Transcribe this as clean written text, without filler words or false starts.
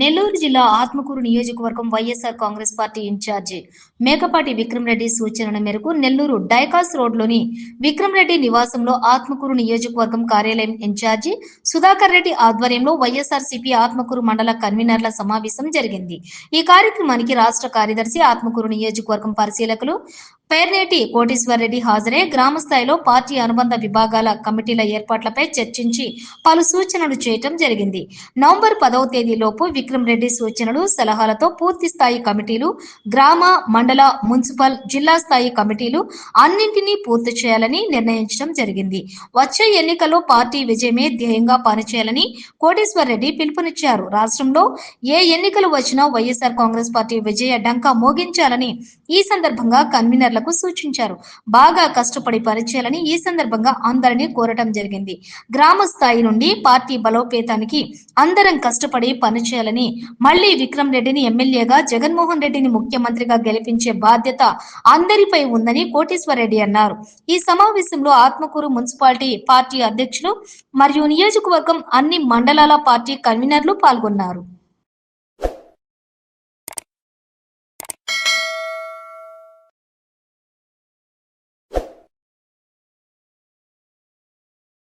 నెల్లూరు జిల్లా ఆత్మకూరు నియోజకవర్గం YSR Congress party incharge Mekapati Vikram Reddy సూచనల మేరకు నెల్లూరు డైకాస్ రోడ్లోని విక్రమరెడ్డి నివాసంలో ఆత్మకూరు నియోజకవర్గం కార్యాలయం ఇన్ఛార్జి సుధాకర్ రెడ్డి ఆధ్వర్యంలో వైఎస్ఆర్సీపీ ఆత్మకూరు మండల కన్వీనర్ల సమావేశం జరిగింది. ఈ కార్యక్రమానికి రాష్ట్ర కార్యదర్శి ఆత్మకూరు నియోజకవర్గం పరిశీలకులు పేర్నేటి కోటేశ్వరరెడ్డి హాజరై గ్రామ స్థాయిలో పార్టీ అనుబంధ విభాగాల కమిటీల ఏర్పాట్లపై చర్చించి పలు సూచనలు చేయటం జరిగింది. నవంబర్ 10వ తేదీలోపు విక్రమరెడ్డి సూచనలు సలహాలతో పూర్తి స్థాయి కమిటీలు, గ్రామ, మండల, మున్సిపల్, జిల్లా స్థాయి కమిటీలు అన్నింటినీ పూర్తి చేయాలని నిర్ణయించడం జరిగింది. వచ్చే ఎన్నికల్లో పార్టీ విజయమే ధ్యేయంగా పనిచేయాలని కోటేశ్వరరెడ్డి పిలుపునిచ్చారు. రాష్ట్రంలో ఏ ఎన్నికలు వచ్చినా వైఎస్ఆర్ కాంగ్రెస్ పార్టీ విజయ డంకా మోగించాలని ఈ సందర్భంగా కన్వీనర్లకు సూచించారు. బాగా కష్టపడి పనిచేయాలని ఈ సందర్భంగా అందరినీ కోరటం జరిగింది. గ్రామ స్థాయి నుండి పార్టీ బలోపేతానికి అందరం కష్టపడి పనిచేయాలని, మళ్లీ విక్రమరెడ్డిని ఎమ్మెల్యేగా, జగన్మోహన్ రెడ్డిని ముఖ్యమంత్రిగా గెలిపించే బాధ్యత అందరిపై ఉందని కోటేశ్వరరెడ్డి అన్నారు. ఈ సమావేశంలో ఆత్మకూరు మున్సిపాలిటీ పార్టీ అధ్యక్షులు మరియు నియోజకవర్గం అన్ని మండలాల పార్టీ కన్వీనర్లు పాల్గొన్నారు.